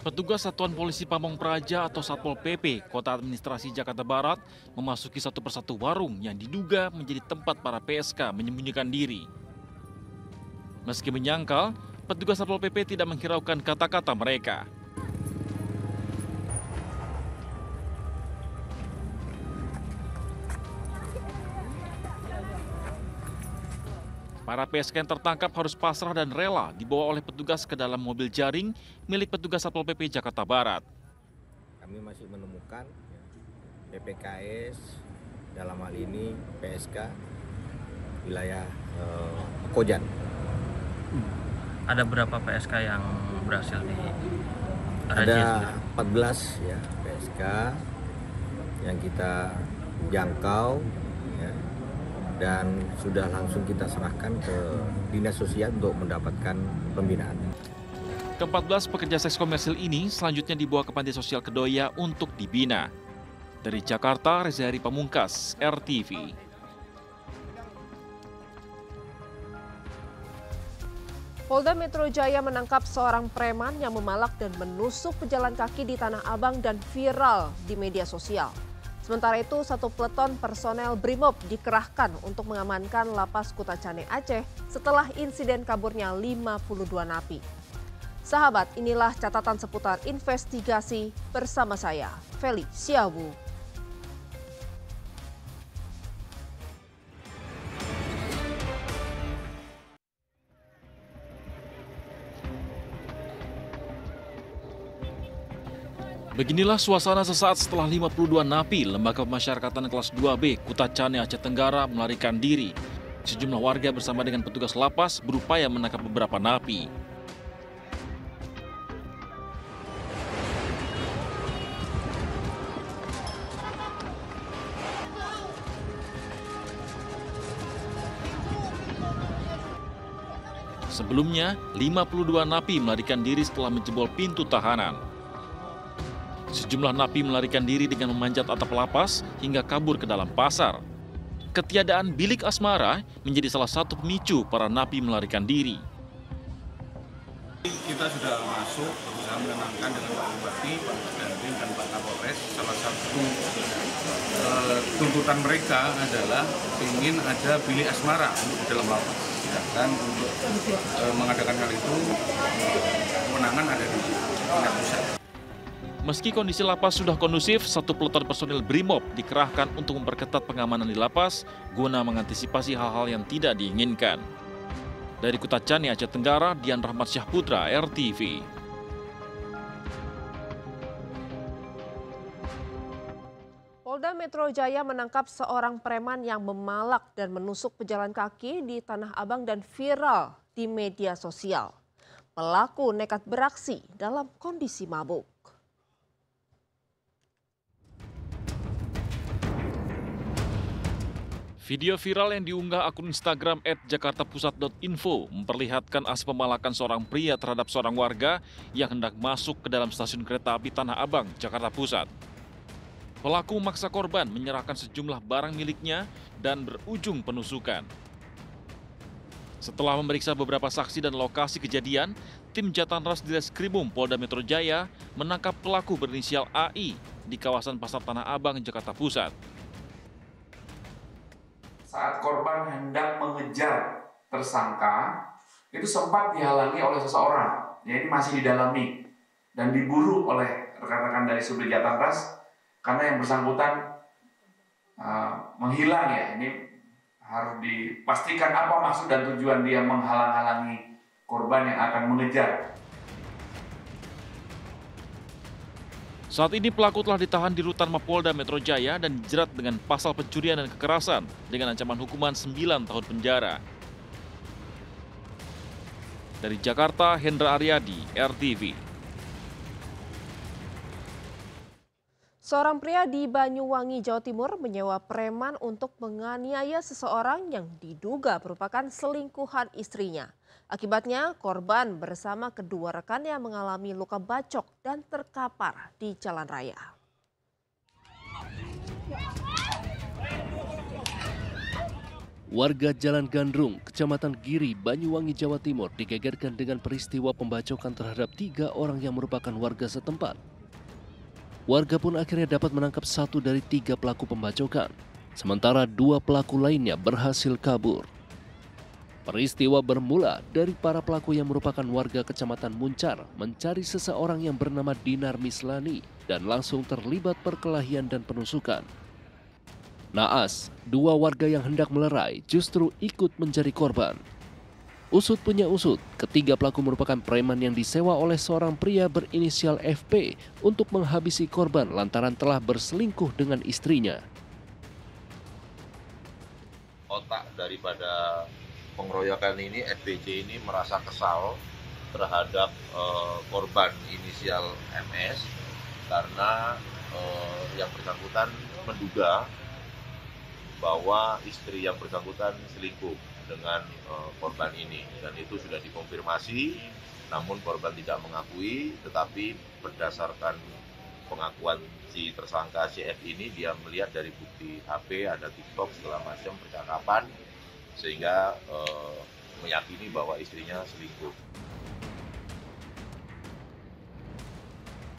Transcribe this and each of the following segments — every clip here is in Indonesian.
Petugas Satuan Polisi Pamong Praja atau Satpol PP Kota Administrasi Jakarta Barat memasuki satu persatu warung yang diduga menjadi tempat para PSK menyembunyikan diri. Meski menyangkal, petugas Satpol PP tidak menghiraukan kata-kata mereka. Para PSK yang tertangkap harus pasrah dan rela dibawa oleh petugas ke dalam mobil jaring milik petugas Satpol PP Jakarta Barat. Kami masih menemukan PPKS, dalam hal ini PSK, wilayah Kojan. Ada berapa PSK yang berhasil Ada 14 ya PSK yang kita jangkau ya, dan sudah langsung kita serahkan ke Dinas Sosial untuk mendapatkan pembinaan. Ke-14 pekerja seks komersil ini selanjutnya dibawa ke Panti Sosial Kedoya untuk dibina. Dari Jakarta, Reza Hari Pamungkas, RTV. Polda Metro Jaya menangkap seorang preman yang memalak dan menusuk pejalan kaki di Tanah Abang dan viral di media sosial. Sementara itu, satu peleton personel Brimob dikerahkan untuk mengamankan Lapas Kutacane Aceh setelah insiden kaburnya 52 napi. Sahabat, inilah catatan seputar investigasi bersama saya, Feli Siawu. Beginilah suasana sesaat setelah 52 napi Lembaga Pemasyarakatan kelas 2B Kutacane Aceh Tenggara melarikan diri. Sejumlah warga bersama dengan petugas lapas berupaya menangkap beberapa napi. Sebelumnya, 52 napi melarikan diri setelah menjebol pintu tahanan. Sejumlah napi melarikan diri dengan memanjat atap lapas hingga kabur ke dalam pasar. Ketiadaan bilik asmara menjadi salah satu pemicu para napi melarikan diri. Kita sudah masuk, berusaha menenangkan dengan Pak Bupati, Pak Dandim, dan Pak Kapolres. Salah satu tuntutan mereka adalah ingin ada bilik asmara untuk di dalam lapas. Sedangkan untuk mengadakan hal itu, kewenangan ada di tingkat pusat. Meski kondisi lapas sudah kondusif, satu peleton personil Brimob dikerahkan untuk memperketat pengamanan di lapas guna mengantisipasi hal-hal yang tidak diinginkan. Dari Kutacane Aceh Tenggara, Dian Rahmat Syahputra, RTV. Polda Metro Jaya menangkap seorang preman yang memalak dan menusuk pejalan kaki di Tanah Abang dan viral di media sosial. Pelaku nekat beraksi dalam kondisi mabuk. Video viral yang diunggah akun Instagram @jakartapusat.info memperlihatkan aksi pemalakan seorang pria terhadap seorang warga yang hendak masuk ke dalam stasiun kereta api Tanah Abang, Jakarta Pusat. Pelaku memaksa korban menyerahkan sejumlah barang miliknya dan berujung penusukan. Setelah memeriksa beberapa saksi dan lokasi kejadian, tim Jatanras Direskrimum Polda Metro Jaya menangkap pelaku berinisial AI di kawasan Pasar Tanah Abang, Jakarta Pusat. Saat korban hendak mengejar tersangka, itu sempat dihalangi oleh seseorang, yaitu masih didalami dan diburu oleh rekan-rekan dari Subdit Jatanras karena yang bersangkutan menghilang ya. Ini harus dipastikan apa maksud dan tujuan dia menghalang-halangi korban yang akan mengejar. Saat ini pelaku telah ditahan di rutan Mapolda Metro Jaya dan dijerat dengan pasal pencurian dan kekerasan dengan ancaman hukuman 9 tahun penjara. Dari Jakarta, Hendra Aryadi, RTV. Seorang pria di Banyuwangi, Jawa Timur menyewa preman untuk menganiaya seseorang yang diduga merupakan selingkuhan istrinya. Akibatnya korban bersama kedua rekannya mengalami luka bacok dan terkapar di jalan raya. Warga Jalan Gandrung, Kecamatan Giri, Banyuwangi, Jawa Timur digegerkan dengan peristiwa pembacokan terhadap 3 orang yang merupakan warga setempat. Warga pun akhirnya dapat menangkap 1 dari 3 pelaku pembacokan, sementara 2 pelaku lainnya berhasil kabur. Peristiwa bermula dari para pelaku yang merupakan warga Kecamatan Muncar mencari seseorang yang bernama Dinar Mislani dan langsung terlibat perkelahian dan penusukan. Naas, 2 warga yang hendak melerai justru ikut menjadi korban. Usut punya usut, ketiga pelaku merupakan preman yang disewa oleh seorang pria berinisial FP untuk menghabisi korban lantaran telah berselingkuh dengan istrinya. Otak daripada pengeroyokan ini, FBJ ini merasa kesal terhadap korban inisial MS karena yang bersangkutan menduga bahwa istri yang bersangkutan selingkuh dengan korban ini, dan itu sudah dikonfirmasi, namun korban tidak mengakui, tetapi berdasarkan pengakuan si tersangka CF ini, dia melihat dari bukti HP ada TikTok segala macam percakapan, sehingga meyakini bahwa istrinya selingkuh.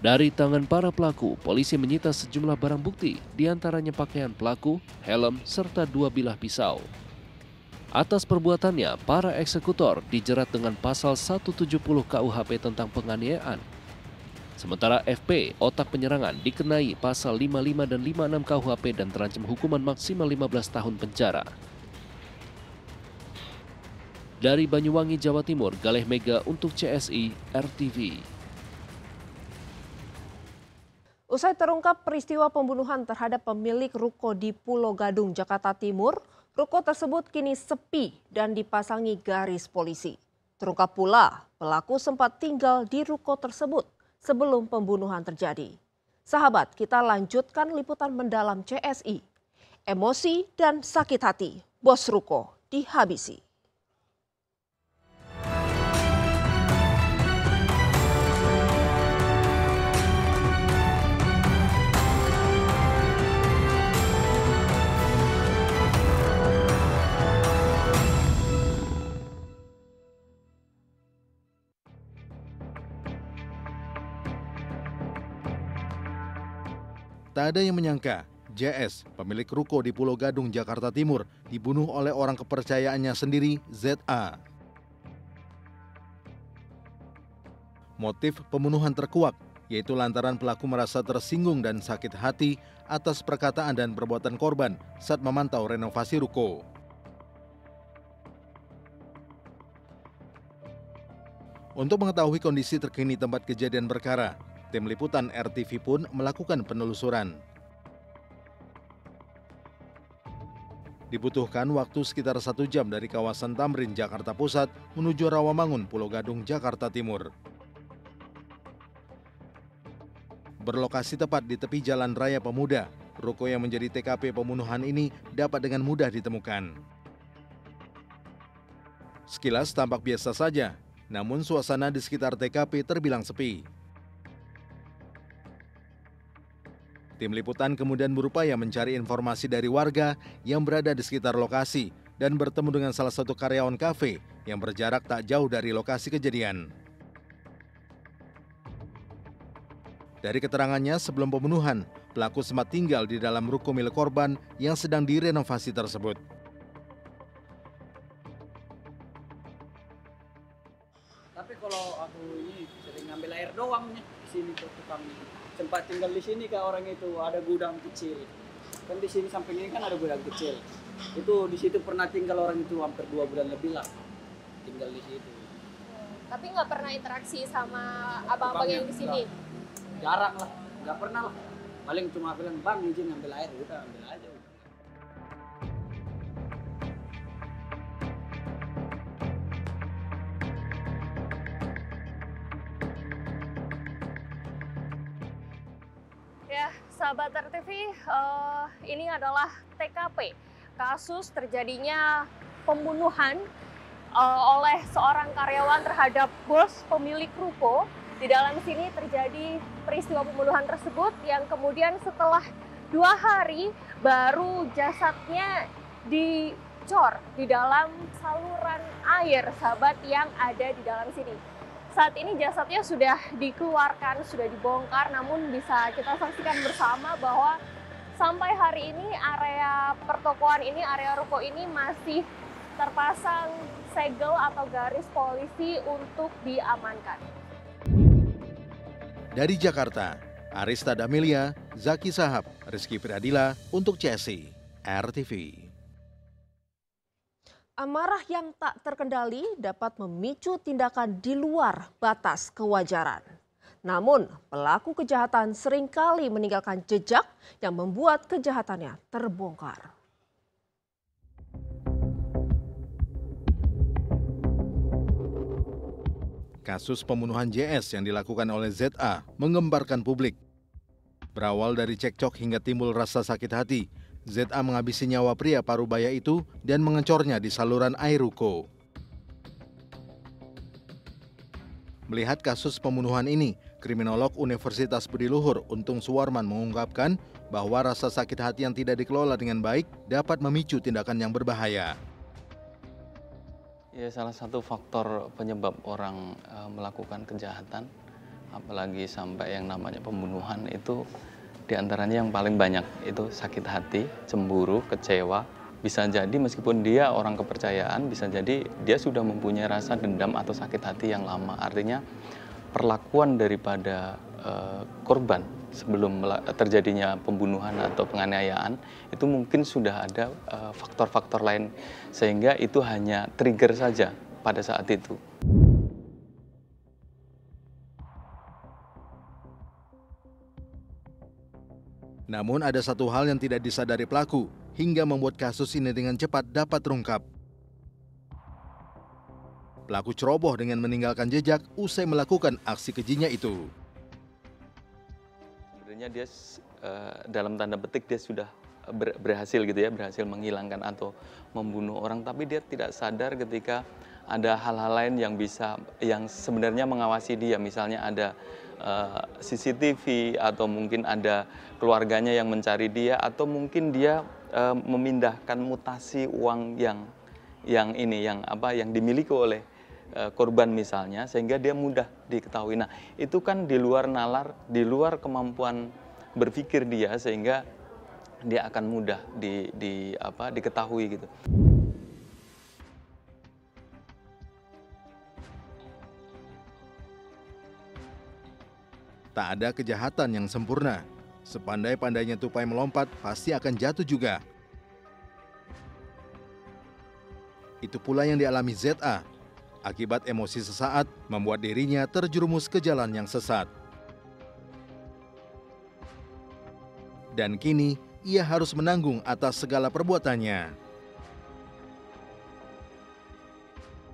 Dari tangan para pelaku, polisi menyita sejumlah barang bukti, diantaranya pakaian pelaku, helm, serta 2 bilah pisau. Atas perbuatannya, para eksekutor dijerat dengan pasal 170 KUHP tentang penganiayaan. Sementara FP, otak penyerangan, dikenai pasal 55 dan 56 KUHP dan terancam hukuman maksimal 15 tahun penjara. Dari Banyuwangi, Jawa Timur, Galeh Mega untuk CSI RTV. Usai terungkap peristiwa pembunuhan terhadap pemilik ruko di Pulau Gadung, Jakarta Timur, ruko tersebut kini sepi dan dipasangi garis polisi. Terungkap pula, pelaku sempat tinggal di ruko tersebut sebelum pembunuhan terjadi. Sahabat, kita lanjutkan liputan mendalam CSI. Emosi dan sakit hati, bos ruko dihabisi. Tak ada yang menyangka, JS, pemilik ruko di Pulau Gadung, Jakarta Timur, dibunuh oleh orang kepercayaannya sendiri, ZA. Motif pembunuhan terkuak, yaitu lantaran pelaku merasa tersinggung dan sakit hati atas perkataan dan perbuatan korban saat memantau renovasi ruko. Untuk mengetahui kondisi terkini tempat kejadian perkara, tim liputan RTV pun melakukan penelusuran. Dibutuhkan waktu sekitar 1 jam dari kawasan Tamrin, Jakarta Pusat menuju Rawamangun, Pulau Gadung, Jakarta Timur. Berlokasi tepat di tepi Jalan Raya Pemuda, ruko yang menjadi TKP pembunuhan ini dapat dengan mudah ditemukan. Sekilas tampak biasa saja, namun suasana di sekitar TKP terbilang sepi. Tim liputan kemudian berupaya mencari informasi dari warga yang berada di sekitar lokasi dan bertemu dengan salah satu karyawan kafe yang berjarak tak jauh dari lokasi kejadian. Dari keterangannya, sebelum pembunuhan, pelaku sempat tinggal di dalam ruko milik korban yang sedang direnovasi tersebut. Tapi kalau aku ini sering ngambil air doang nih di sini tuh tukang sempat tinggal di sini kak orang itu, ada gudang kecil. Kan di sini samping ini kan ada gudang kecil. Itu di situ pernah tinggal orang itu hampir 2 bulan lebih lah tinggal di situ. Tapi nggak pernah interaksi sama abang-abang yang di sini? Jarang lah, nggak pernah lah. Paling cuma bilang, bang izin ambil air, udah ambil aja. Ya, sahabat RTV, ini adalah TKP, kasus terjadinya pembunuhan oleh seorang karyawan terhadap bos pemilik ruko. Di dalam sini terjadi peristiwa pembunuhan tersebut yang kemudian setelah 2 hari baru jasadnya bocor di dalam saluran air, sahabat, yang ada di dalam sini. Saat ini jasadnya sudah dikeluarkan, sudah dibongkar, namun bisa kita saksikan bersama bahwa sampai hari ini area pertokoan ini, area ruko ini masih terpasang segel atau garis polisi untuk diamankan. Dari Jakarta, Arista Damelia, Zaki Sahab, Rizky Priadila untuk CSI RTV. Amarah yang tak terkendali dapat memicu tindakan di luar batas kewajaran. Namun, pelaku kejahatan seringkali meninggalkan jejak yang membuat kejahatannya terbongkar. Kasus pembunuhan JS yang dilakukan oleh ZA menggemparkan publik. Berawal dari cekcok hingga timbul rasa sakit hati, ZA menghabisi nyawa pria parubaya itu dan mengecornya di saluran air ruko. Melihat kasus pembunuhan ini, kriminolog Universitas Budi Luhur Untung Suwarman mengungkapkan bahwa rasa sakit hati yang tidak dikelola dengan baik dapat memicu tindakan yang berbahaya. Ya, salah satu faktor penyebab orang melakukan kejahatan, apalagi sampai yang namanya pembunuhan, itu diantaranya yang paling banyak itu sakit hati, cemburu, kecewa. Bisa jadi meskipun dia orang kepercayaan, bisa jadi dia sudah mempunyai rasa dendam atau sakit hati yang lama. Artinya perlakuan daripada korban sebelum terjadinya pembunuhan atau penganiayaan itu mungkin sudah ada faktor-faktor lain, sehingga itu hanya trigger saja pada saat itu. Namun ada satu hal yang tidak disadari pelaku hingga membuat kasus ini dengan cepat dapat terungkap. Pelaku ceroboh dengan meninggalkan jejak usai melakukan aksi kejinya itu. Sebenarnya dia dalam tanda petik dia sudah berhasil gitu ya, berhasil menghilangkan atau membunuh orang, tapi dia tidak sadar ketika ada hal-hal lain yang sebenarnya mengawasi dia. Misalnya ada CCTV atau mungkin ada keluarganya yang mencari dia, atau mungkin dia memindahkan mutasi uang yang dimiliki oleh korban misalnya, sehingga dia mudah diketahui. Nah, itu kan di luar nalar, di luar kemampuan berpikir dia, sehingga dia akan mudah diketahui gitu. Tak ada kejahatan yang sempurna. Sepandai-pandainya tupai melompat, pasti akan jatuh juga. Itu pula yang dialami ZA. Akibat emosi sesaat, membuat dirinya terjerumus ke jalan yang sesat. Dan kini, ia harus menanggung atas segala perbuatannya.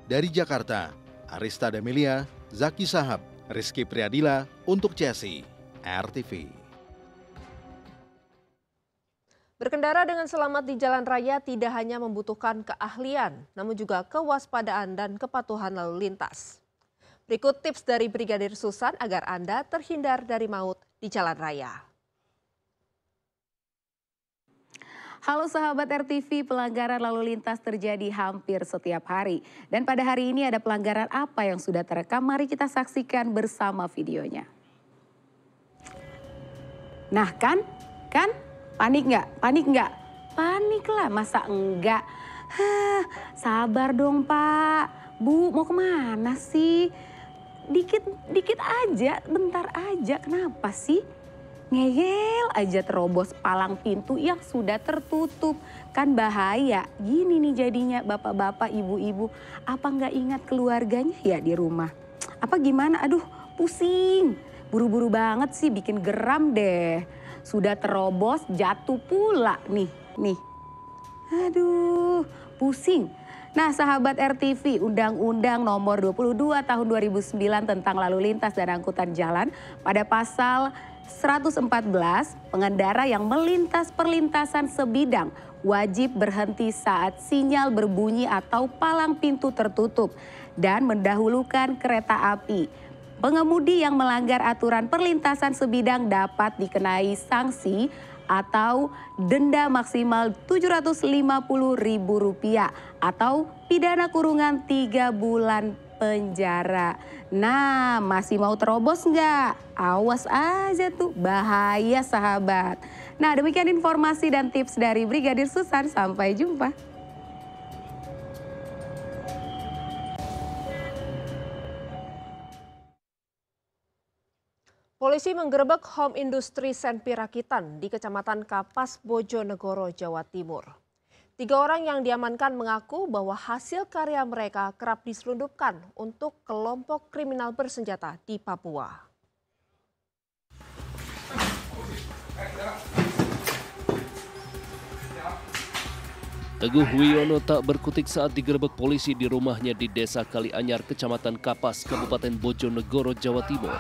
Dari Jakarta, Arista Damelia, Zaki Sahab, Rizky Priadila untuk CSI RTV. Berkendara dengan selamat di jalan raya tidak hanya membutuhkan keahlian, namun juga kewaspadaan dan kepatuhan lalu lintas. Berikut tips dari Brigadir Susan agar Anda terhindar dari maut di jalan raya. Halo sahabat RTV, pelanggaran lalu lintas terjadi hampir setiap hari. Dan pada hari ini ada pelanggaran apa yang sudah terekam? Mari kita saksikan bersama videonya. Nah kan? Panik nggak? Panik nggak? Panik lah, masa enggak? Sabar dong Pak, Bu, mau kemana sih? Dikit aja, bentar aja, kenapa sih? Ngeyel aja terobos palang pintu yang sudah tertutup. Kan bahaya, gini nih jadinya bapak-bapak, ibu-ibu. Apa nggak ingat keluarganya ya di rumah? Apa gimana? Aduh pusing, buru-buru banget sih, bikin geram deh. Sudah terobos, jatuh pula nih. Aduh, pusing. Nah sahabat RTV, Undang-Undang Nomor 22 Tahun 2009 tentang Lalu Lintas dan Angkutan Jalan pada pasal 114, pengendara yang melintas perlintasan sebidang wajib berhenti saat sinyal berbunyi atau palang pintu tertutup dan mendahulukan kereta api. Pengemudi yang melanggar aturan perlintasan sebidang dapat dikenai sanksi atau denda maksimal Rp750.000 atau pidana kurungan 3 bulan penjara. Nah, masih mau terobos nggak? Awas aja tuh, bahaya sahabat. Nah, demikian informasi dan tips dari Brigadir Susan. Sampai jumpa. Polisi menggerebek home industri Senpi Rakitan di Kecamatan Kapas, Bojonegoro, Jawa Timur. 3 orang yang diamankan mengaku bahwa hasil karya mereka kerap diselundupkan untuk kelompok kriminal bersenjata di Papua. Teguh Wiono tak berkutik saat digerebek polisi di rumahnya di Desa Kalianyar, Kecamatan Kapas, Kabupaten Bojonegoro, Jawa Timur.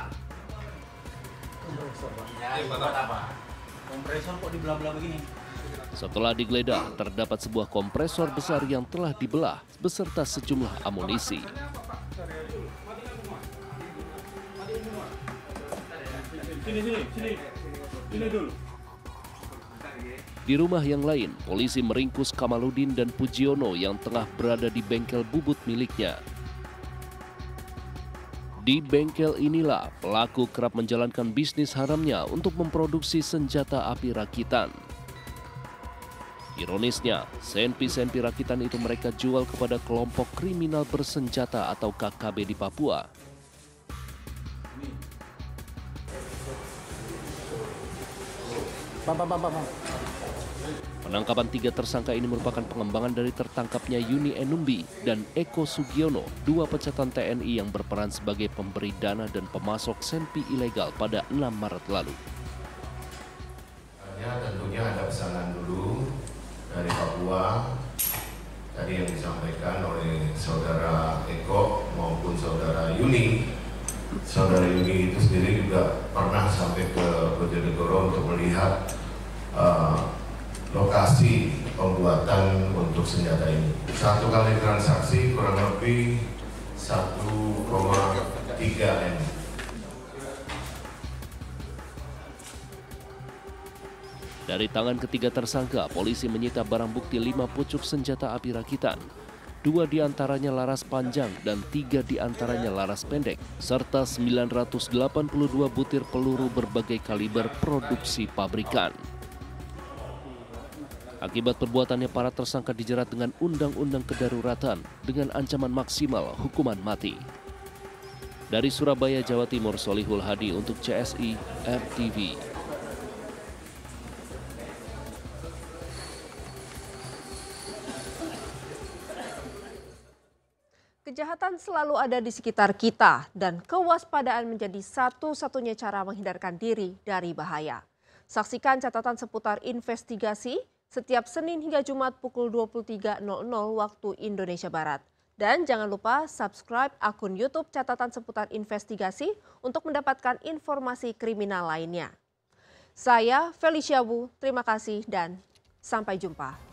Kompresor kok dibelah-belah begini? Setelah digeledah, terdapat sebuah kompresor besar yang telah dibelah beserta sejumlah amunisi. Sini dulu. Di rumah yang lain, polisi meringkus Kamaludin dan Pujiono yang tengah berada di bengkel bubut miliknya. Di bengkel inilah pelaku kerap menjalankan bisnis haramnya untuk memproduksi senjata api rakitan. Ironisnya, senpi-senpi rakitan itu mereka jual kepada kelompok kriminal bersenjata atau KKB di Papua. Penangkapan 3 tersangka ini merupakan pengembangan dari tertangkapnya Yuni Enumbi dan Eko Sugiono, 2 pecatan TNI yang berperan sebagai pemberi dana dan pemasok senpi ilegal pada 6 Maret lalu. Tentunya ada pesanan dulu dari Papua, tadi yang disampaikan oleh Saudara Eko maupun Saudara Yuni. Saudara Yuni itu sendiri juga pernah sampai ke Bojonegoro untuk melihat lokasi pembuatan untuk senjata ini. 1 kali transaksi kurang lebih 1,3 M. Dari tangan ketiga tersangka, polisi menyita barang bukti 5 pucuk senjata api rakitan. 2 diantaranya laras panjang dan 3 diantaranya laras pendek, serta 982 butir peluru berbagai kaliber produksi pabrikan. Akibat perbuatannya, para tersangka dijerat dengan Undang-Undang Kedaruratan dengan ancaman maksimal hukuman mati. Dari Surabaya, Jawa Timur, Solihul Hadi untuk CSI FTV. Kejahatan selalu ada di sekitar kita dan kewaspadaan menjadi satu-satunya cara menghindarkan diri dari bahaya. Saksikan catatan seputar investigasi setiap Senin hingga Jumat pukul 23.00 waktu Indonesia Barat. Dan jangan lupa subscribe akun YouTube Catatan Seputar Investigasi untuk mendapatkan informasi kriminal lainnya. Saya Felicia Bu, terima kasih dan sampai jumpa.